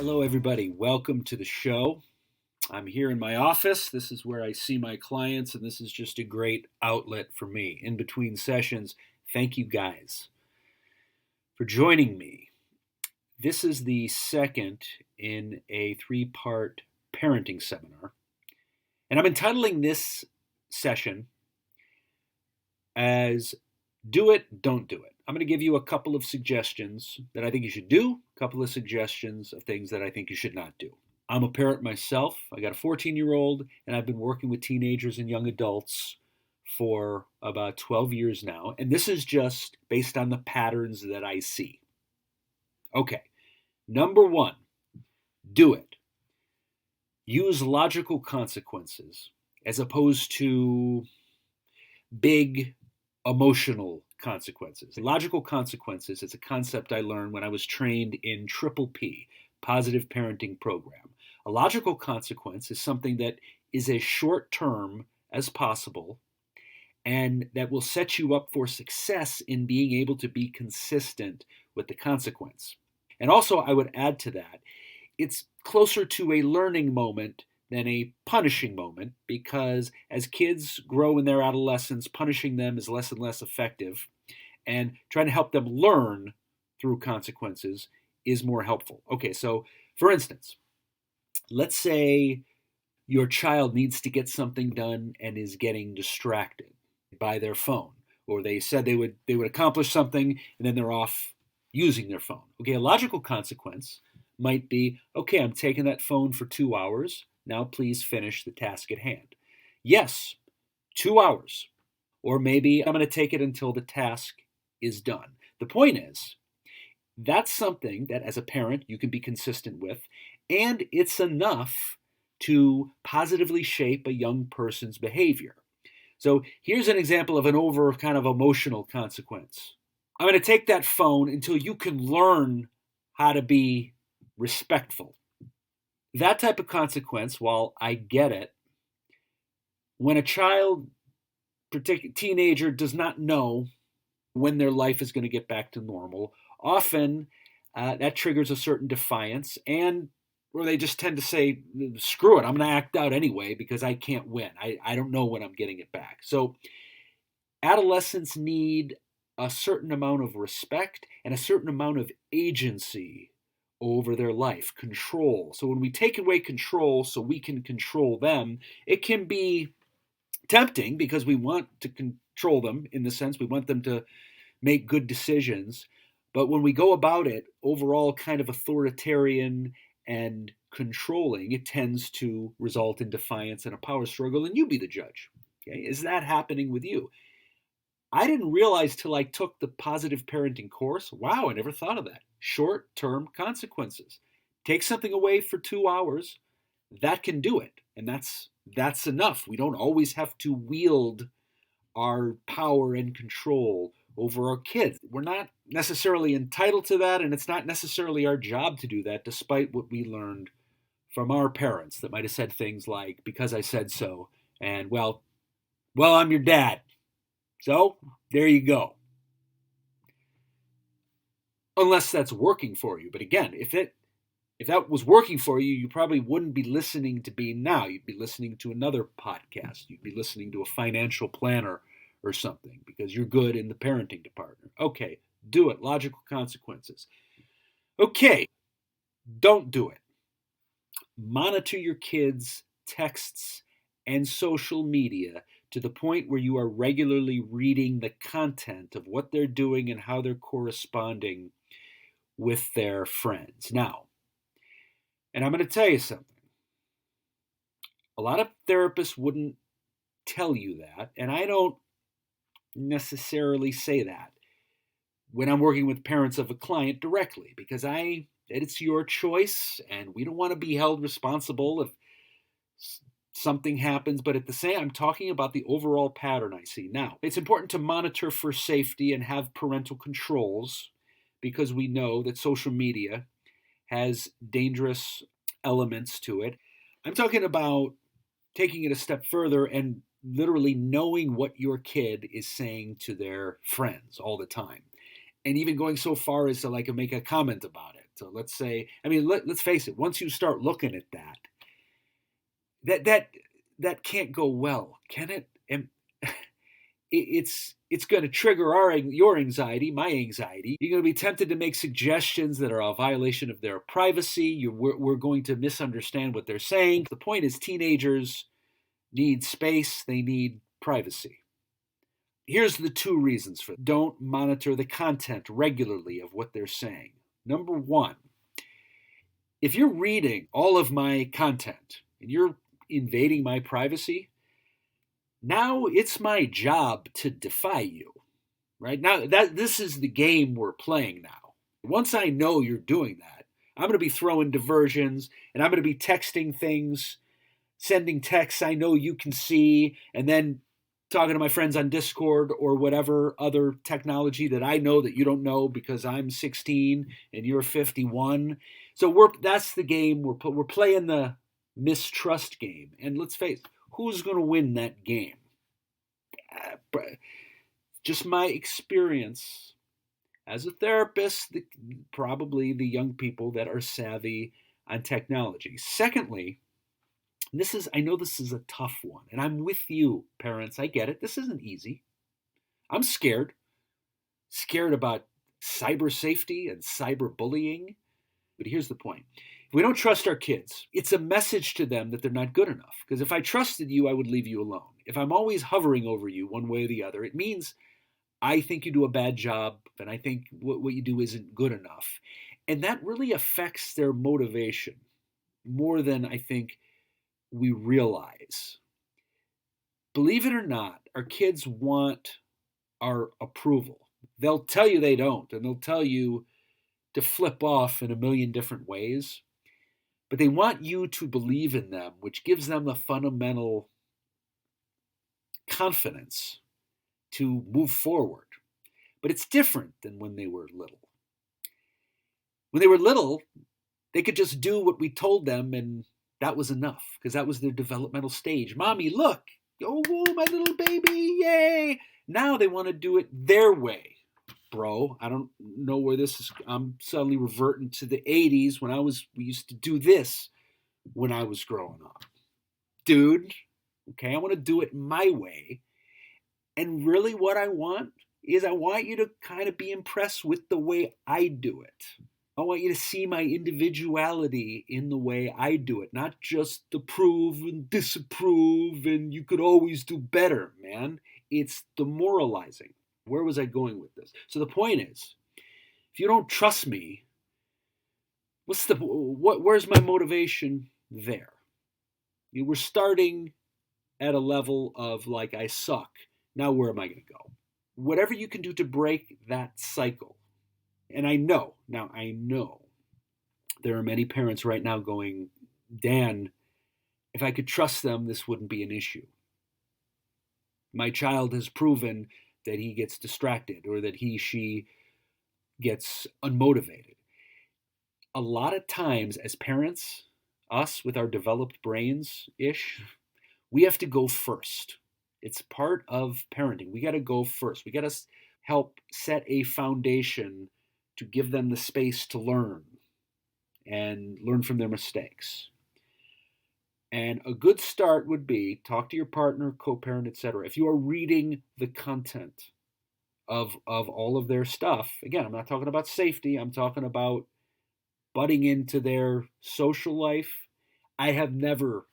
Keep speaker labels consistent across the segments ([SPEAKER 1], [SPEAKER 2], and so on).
[SPEAKER 1] Hello, everybody. Welcome to the show. I'm here in my office. This is where I see my clients, and this is just a great outlet for me. In between sessions, thank you guys for joining me. This is the second in a three-part parenting seminar, and I'm entitling this session as Do It, Don't Do It. I'm going to give you a couple of suggestions that I think you should do, a couple of suggestions of things that I think you should not do. I'm a parent myself. I got a 14-year-old, and I've been working with teenagers and young adults for about 12 years now, and this is just based on the patterns that I see. Okay, number one, do it. Use logical consequences as opposed to big emotional consequences. Logical consequences is a concept I learned when I was trained in Triple P, Positive Parenting Program. A logical consequence is something that is as short term as possible and that will set you up for success in being able to be consistent with the consequence. And also, I would add to that, it's closer to a learning moment than a punishing moment, because as kids grow in their adolescence, punishing them is less and less effective, and trying to help them learn through consequences is more helpful. Okay, so for instance, let's say your child needs to get something done and is getting distracted by their phone, or they said they would accomplish something and then they're off using their phone. Okay, a logical consequence might be, okay, I'm taking that phone for 2 hours. Now please finish the task at hand. Yes, 2 hours. Or maybe I'm going to take it until the task is done. The point is, that's something that as a parent you can be consistent with, and it's enough to positively shape a young person's behavior. So here's an example of an over kind of emotional consequence. I'm going to take that phone until you can learn how to be respectful. That type of consequence, while I get it, when a child, particularly teenager, does not know when their life is going to get back to normal, often that triggers a certain defiance, and or they just tend to say, screw it, I'm going to act out anyway because I can't win. I don't know when I'm getting it back. So adolescents need a certain amount of respect and a certain amount of agency over their life, control. So when we take away control so we can control them, it can be tempting because we want to control them, in the sense we want them to make good decisions. But when we go about it overall kind of authoritarian and controlling, it tends to result in defiance and a power struggle, and you be the judge. Okay? Is that happening with you? I didn't realize till I took the positive parenting course. Wow, I never thought of that. Short-term consequences. Take something away for 2 hours, that can do it. And that's enough. We don't always have to wield our power and control over our kids. We're not necessarily entitled to that, and it's not necessarily our job to do that, despite what we learned from our parents that might have said things like, because I said so, and well, I'm your dad. So there you go. Unless that's working for you. But again, if that was working for you, you probably wouldn't be listening to me now. You'd be listening to another podcast. You'd be listening to a financial planner or something, because you're good in the parenting department. Okay, do it. Logical consequences. Okay, don't do it. Monitor your kids' texts and social media to the point where you are regularly reading the content of what they're doing and how they're corresponding with their friends. Now, and I'm going to tell you something. A lot of therapists wouldn't tell you that, and I don't necessarily say that when I'm working with parents of a client directly, because it's your choice, and we don't want to be held responsible if something happens. But at the same, I'm talking about the overall pattern I see. Now, it's important to monitor for safety and have parental controls, because we know that social media has dangerous elements to it. I'm talking about taking it a step further and literally knowing what your kid is saying to their friends all the time, and even going so far as to make a comment about it. So let's say, I mean, let's face it. Once you start looking at that can't go well, can it? And it's going to trigger your anxiety, my anxiety. You're going to be tempted to make suggestions that are a violation of their privacy. We're going to misunderstand what they're saying. The point is, teenagers need space. They need privacy. Here's the 2 reasons for it. Don't monitor the content regularly of what they're saying. Number 1, if you're reading all of my content and you're invading my privacy, now it's my job to defy you. Right? Now this is the game we're playing now. Once I know you're doing that, I'm going to be throwing diversions and I'm going to be texting things, sending texts I know you can see, and then talking to my friends on Discord or whatever other technology that I know that you don't know because I'm 16 and you're 51. So that's the game we're playing, the mistrust game. And let's face it, who's going to win that game? Just my experience as a therapist, probably the young people that are savvy on technology. Secondly, I know this is a tough one, and I'm with you, parents. I get it. This isn't easy. I'm scared about cyber safety and cyber bullying. But here's the point. If we don't trust our kids, it's a message to them that they're not good enough. Because if I trusted you, I would leave you alone. If I'm always hovering over you one way or the other, it means I think you do a bad job, and I think what you do isn't good enough. And that really affects their motivation more than I think we realize. Believe it or not, our kids want our approval. They'll tell you they don't, and they'll tell you to flip off in a million different ways. But they want you to believe in them, which gives them the fundamental confidence to move forward. But it's different than when they were little. When they were little, they could just do what we told them, and that was enough, because that was their developmental stage. Mommy, look. Oh, my little baby, yay. Now they want to do it their way. Bro, I don't know where this is. I'm suddenly reverting to the 80s when we used to do this when I was growing up. Dude, okay, I want to do it my way. And really what I want is I want you to kind of be impressed with the way I do it. I want you to see my individuality in the way I do it, not just approve and disapprove and you could always do better, man. It's demoralizing. Where was I going with this? So the point is, if you don't trust me, where's my motivation there? We're starting at a level of like, I suck. Now where am I going to go? Whatever you can do to break that cycle. And I know there are many parents right now going, Dan, if I could trust them, this wouldn't be an issue. My child has proven that he gets distracted or that she gets unmotivated. A lot of times as parents, us with our developed brains-ish, we have to go first. It's part of parenting. We got to go first. We got to help set a foundation to give them the space to learn and learn from their mistakes. And a good start would be talk to your partner, co-parent, etc. If you are reading the content of all of their stuff, again, I'm not talking about safety. I'm talking about butting into their social life. I have never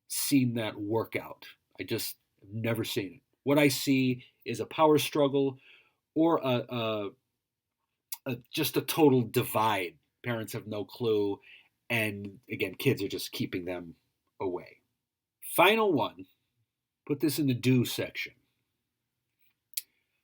[SPEAKER 1] seen that work out. I just have never seen it. What I see is a power struggle or just a total divide. Parents have no clue. And again, kids are just keeping them away. Final one, put this in the do section.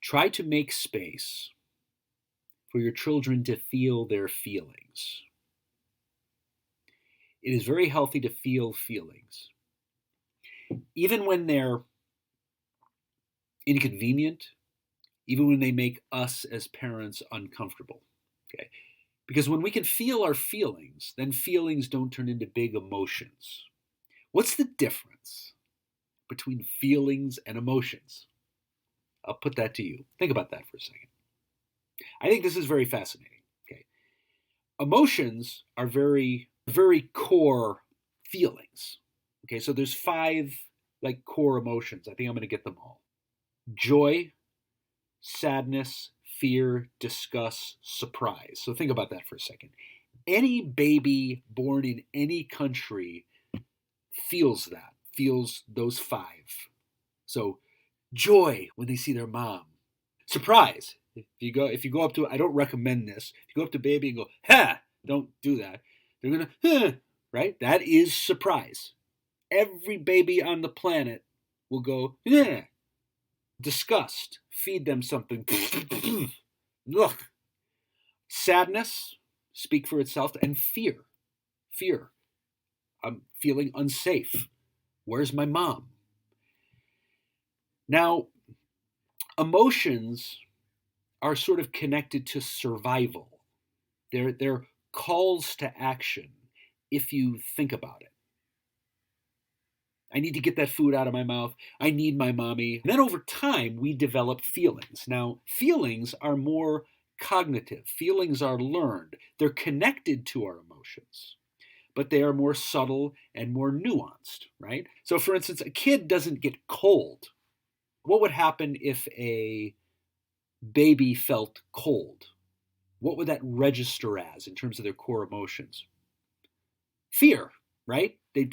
[SPEAKER 1] Try to make space for your children to feel their feelings. It is very healthy to feel feelings. Even when they're inconvenient, even when they make us as parents uncomfortable. Okay? Because when we can feel our feelings, then feelings don't turn into big emotions. What's the difference between feelings and emotions? I'll put that to you. Think about that for a second. I think this is very fascinating. Okay. Emotions are very, very core feelings. Okay, so there's 5 like core emotions. I think I'm going to get them all. Joy, sadness, fear, disgust, surprise. So think about that for a second. Any baby born in any country feels that, feels those 5. So joy when they see their mom. Surprise. If you go up to, I don't recommend this. If you go up to baby and go, ha, don't do that. They're gonna, huh, right? That is surprise. Every baby on the planet will go, yeah. Disgust. Feed them something. Look. Sadness. Speak for itself. And fear. Fear. I'm feeling unsafe. Where's my mom? Now, emotions are sort of connected to survival. They're calls to action if you think about it. I need to get that food out of my mouth. I need my mommy. And then over time, we develop feelings. Now, feelings are more cognitive. Feelings are learned. They're connected to our emotions, but they are more subtle and more nuanced, right? So, for instance, a kid doesn't get cold. What would happen if a baby felt cold? What would that register as in terms of their core emotions? Fear, right? They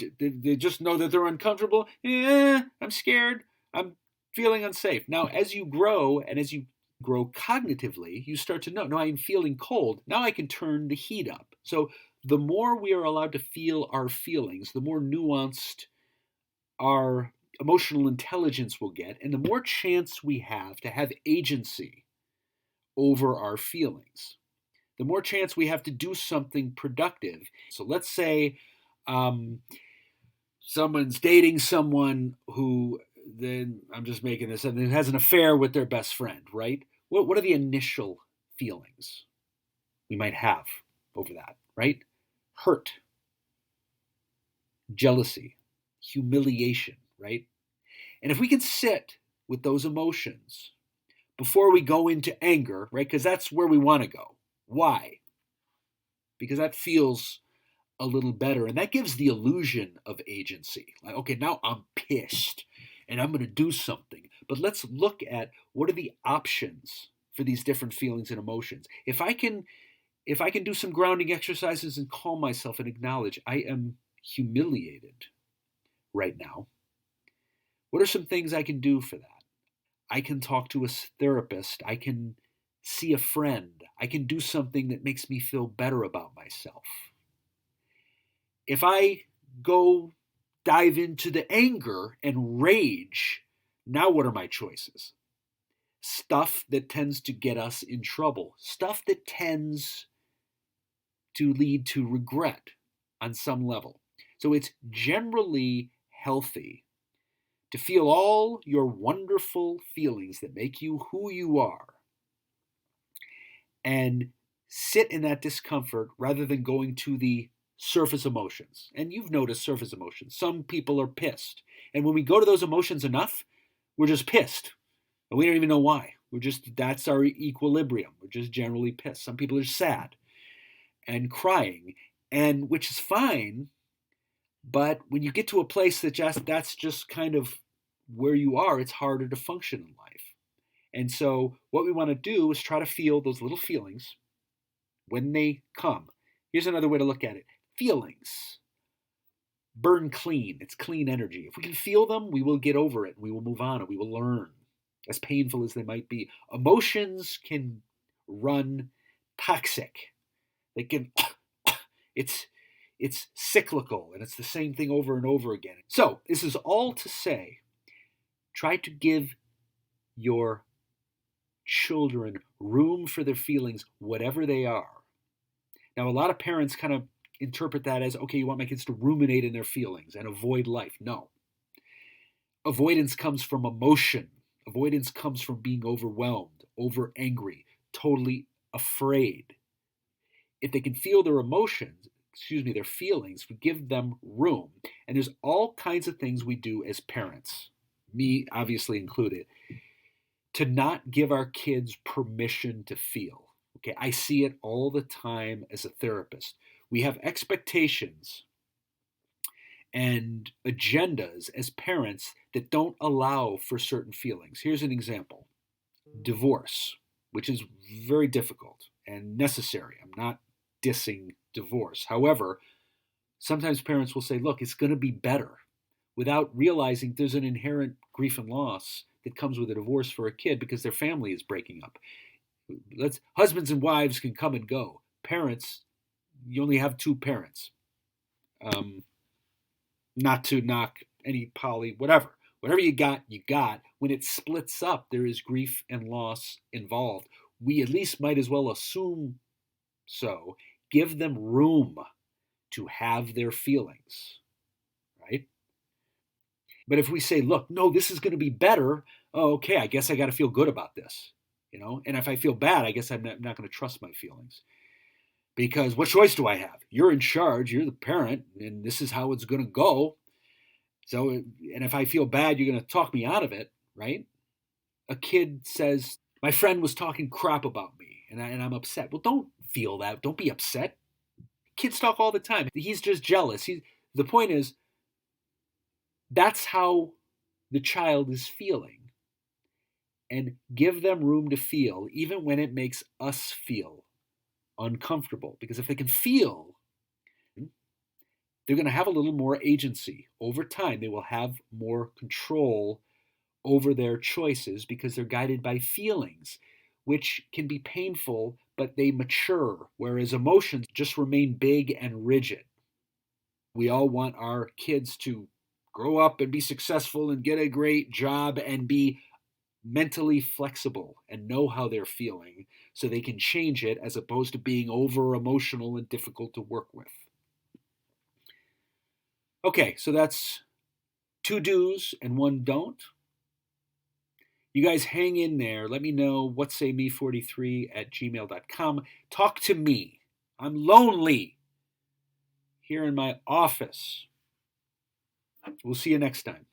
[SPEAKER 1] just know that they're uncomfortable. I'm scared. I'm feeling unsafe. Now, as you grow and as you grow cognitively, you start to know, no, I'm feeling cold. Now I can turn the heat up. So the more we are allowed to feel our feelings, the more nuanced our emotional intelligence will get, and the more chance we have to have agency over our feelings. The more chance we have to do something productive. So let's say someone's dating someone who, then I'm just making this up, and has an affair with their best friend, right? What are the initial feelings we might have over that, right? Hurt, jealousy, humiliation, right? And if we can sit with those emotions before we go into anger, right? Because that's where we want to go. Why? Because that feels a little better. And that gives the illusion of agency. Like, okay, now I'm pissed and I'm going to do something. But let's look at what are the options for these different feelings and emotions. If I can do some grounding exercises and calm myself and acknowledge I am humiliated right now, what are some things I can do for that? I can talk to a therapist. I can see a friend. I can do something that makes me feel better about myself. If I go dive into the anger and rage, now what are my choices? Stuff that tends to get us in trouble. Stuff that tends to lead to regret on some level. So it's generally healthy to feel all your wonderful feelings that make you who you are and sit in that discomfort rather than going to the surface emotions. And you've noticed surface emotions. Some people are pissed. And when we go to those emotions enough, we're just pissed. And we don't even know why. That's our equilibrium. We're just generally pissed. Some people are sad and crying, and which is fine. But when you get to a place that's just kind of where you are, it's harder to function in life. And so what we want to do is try to feel those little feelings when they come. Here's another way to look at it. Feelings burn clean. It's clean energy. If we can feel them, we will get over it. We will move on and we will learn, as painful as they might be. Emotions can run toxic. They can, it's cyclical, and it's the same thing over and over again. So this is all to say, try to give your children room for their feelings, whatever they are. Now, a lot of parents kind of interpret that as, okay, you want my kids to ruminate in their feelings and avoid life. No. Avoidance comes from emotion. Avoidance comes from being overwhelmed, over angry, totally afraid. If they can feel their emotions, their feelings, we give them room. And there's all kinds of things we do as parents, me obviously included, to not give our kids permission to feel. Okay, I see it all the time as a therapist. We have expectations and agendas as parents that don't allow for certain feelings. Here's an example: divorce, which is very difficult and necessary. I'm not dissing divorce. However, sometimes parents will say, look, it's going to be better, without realizing there's an inherent grief and loss that comes with a divorce for a kid because their family is breaking up. Husbands and wives can come and go. Parents, you only have two parents. Um, Not to knock any poly, whatever. Whatever you got, you got. When it splits up, there is grief and loss involved. We at least might as well assume so. Give them room to have their feelings, right? But if we say, look, no, this is going to be better, oh, okay, I guess I got to feel good about this, And if I feel bad, I guess I'm not going to trust my feelings. Because what choice do I have? You're in charge, you're the parent, and this is how it's going to go. So, and if I feel bad, you're going to talk me out of it, right? A kid says, my friend was talking crap about me, and I'm upset. Well, don't feel that. Don't be upset. Kids talk all the time. He's just jealous. The point is, that's how the child is feeling. And give them room to feel, even when it makes us feel uncomfortable. Because if they can feel, they're going to have a little more agency. Over time, they will have more control over their choices because they're guided by feelings, which can be painful, but they mature, whereas emotions just remain big and rigid. We all want our kids to grow up and be successful and get a great job and be mentally flexible and know how they're feeling so they can change it, as opposed to being over emotional and difficult to work with. Okay, so that's 2 do's and 1 don't. You guys hang in there. Let me know whatsayme43@gmail.com. Talk to me. I'm lonely here in my office. We'll see you next time.